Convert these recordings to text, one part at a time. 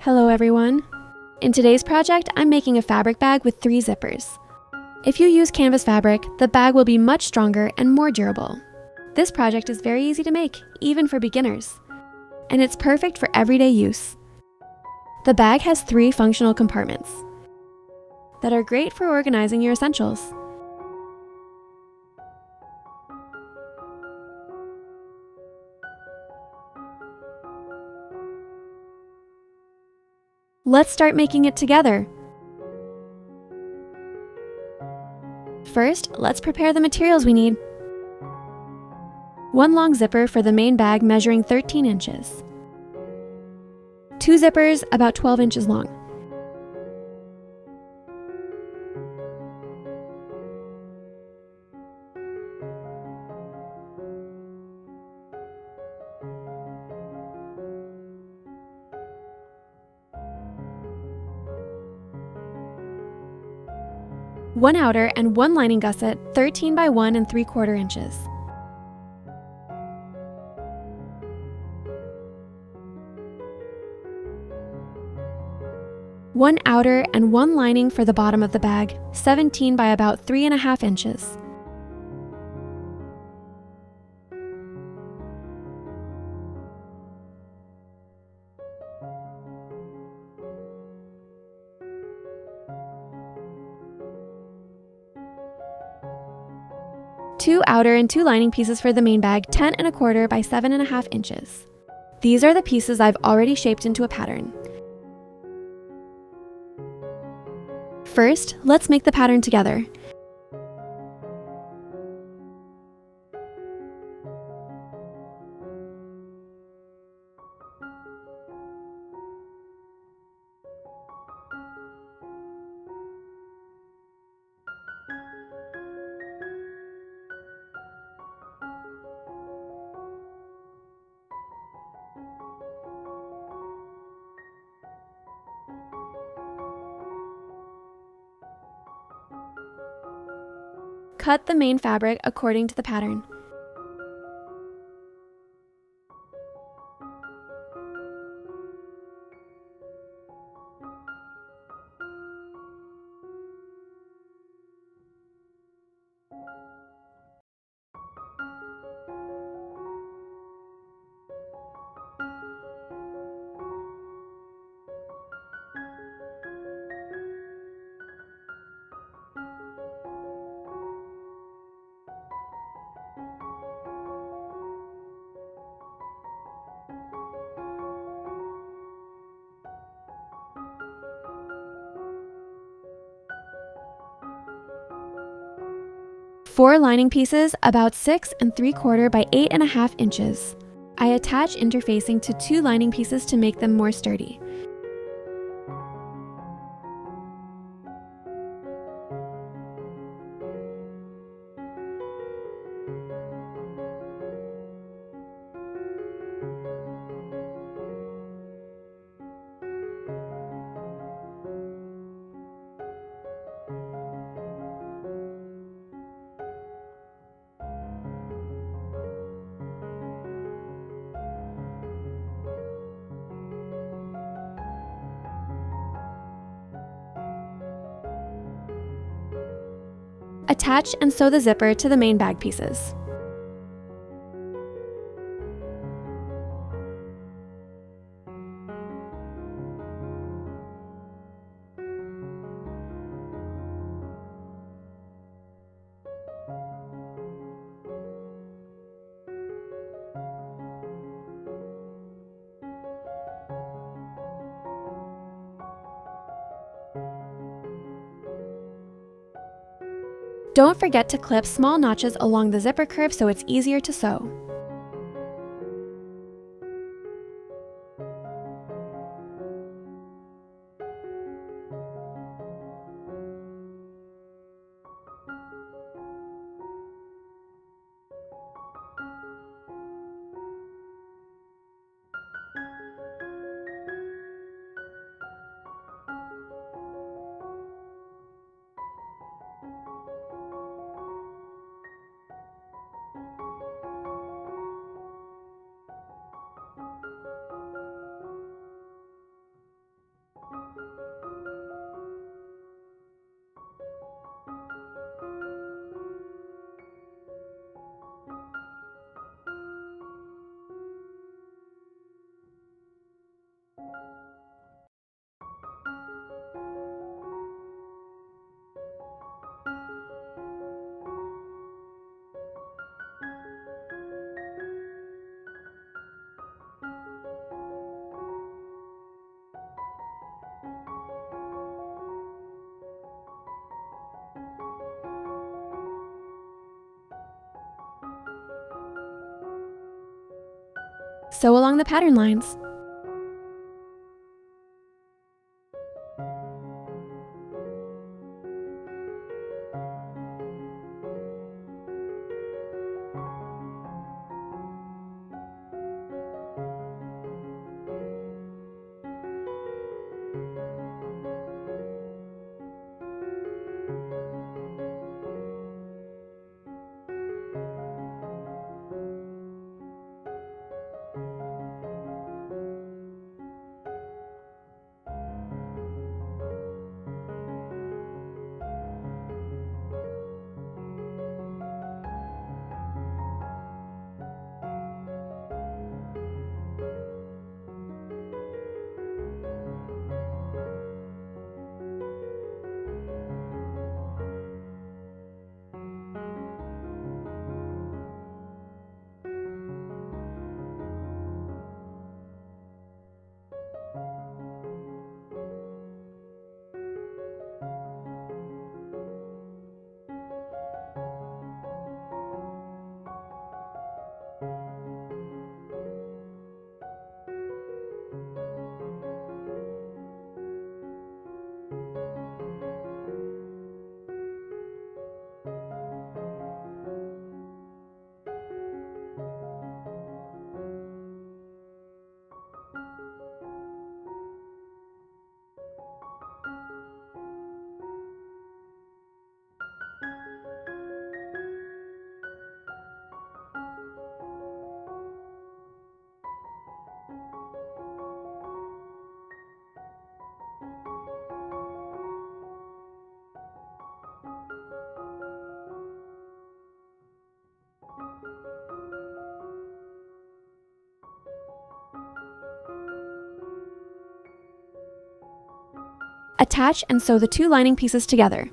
Hello everyone. In today's project, I'm making a fabric bag with 3 zippers. If you use canvas fabric, the bag will be much stronger and more durable. This project is very easy to make, even for beginners. And it's perfect for everyday use. The bag has 3 functional compartments that are great for organizing your essentials. Let's start making it together. First, let's prepare the materials we need. 1 long zipper for the main bag measuring 13 inches. 2 zippers about 12 inches long. One outer and 1 lining gusset, 13 by 1 3/4 inches. One outer and 1 lining for the bottom of the bag, 17 by about 3.5 inches. Two outer and 2 lining pieces for the main bag, 10.25 by 7.5 inches. These are the pieces I've already shaped into a pattern. First, let's make the pattern together. Cut the main fabric according to the pattern. Four lining pieces about 6 3/4 by 8.5 inches. I attach interfacing to 2 lining pieces to make them more sturdy. Attach and sew the zipper to the main bag pieces. Don't forget to clip small notches along the zipper curve so it's easier to sew. Sew along the pattern lines. Attach and sew the two lining pieces together.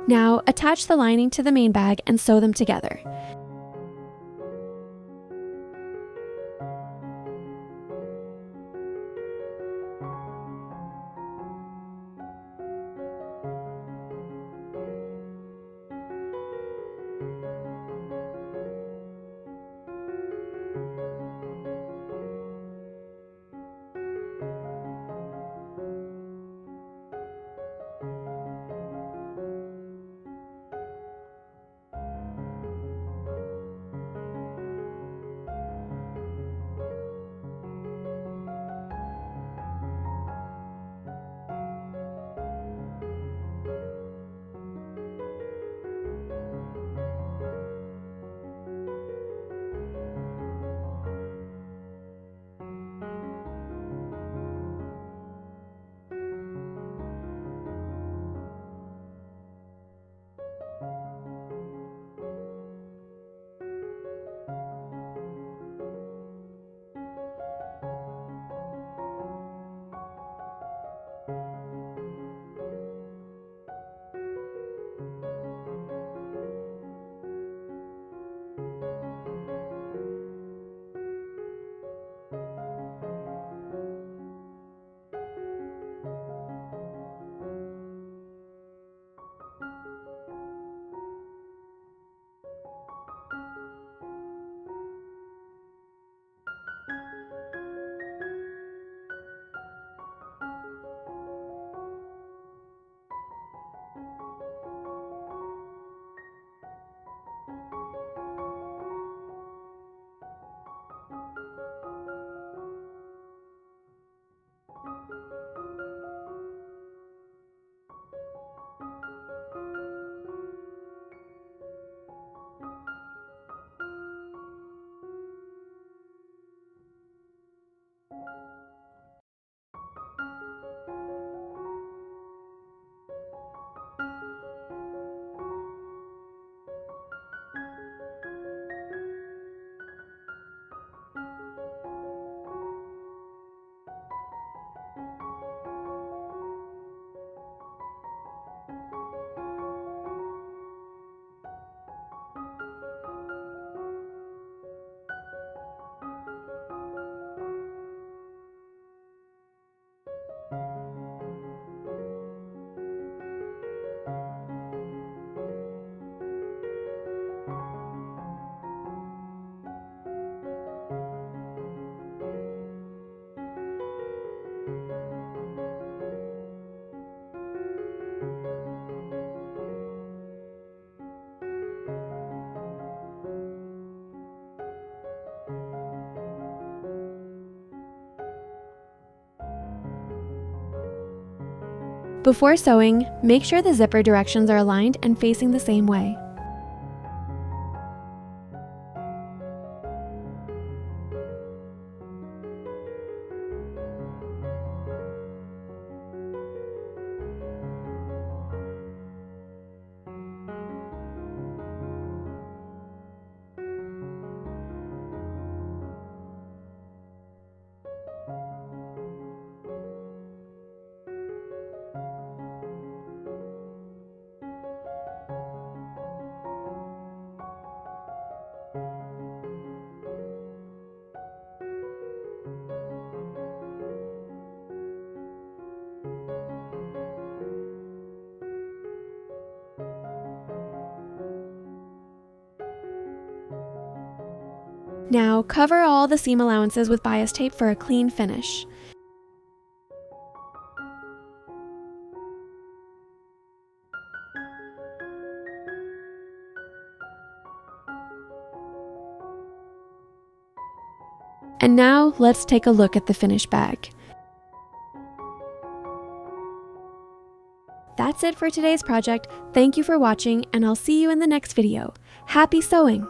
Now, attach the lining to the main bag and sew them together. Before sewing, make sure the zipper directions are aligned and facing the same way. Now, cover all the seam allowances with bias tape for a clean finish. And now, let's take a look at the finished bag. That's it for today's project. Thank you for watching, and I'll see you in the next video. Happy sewing!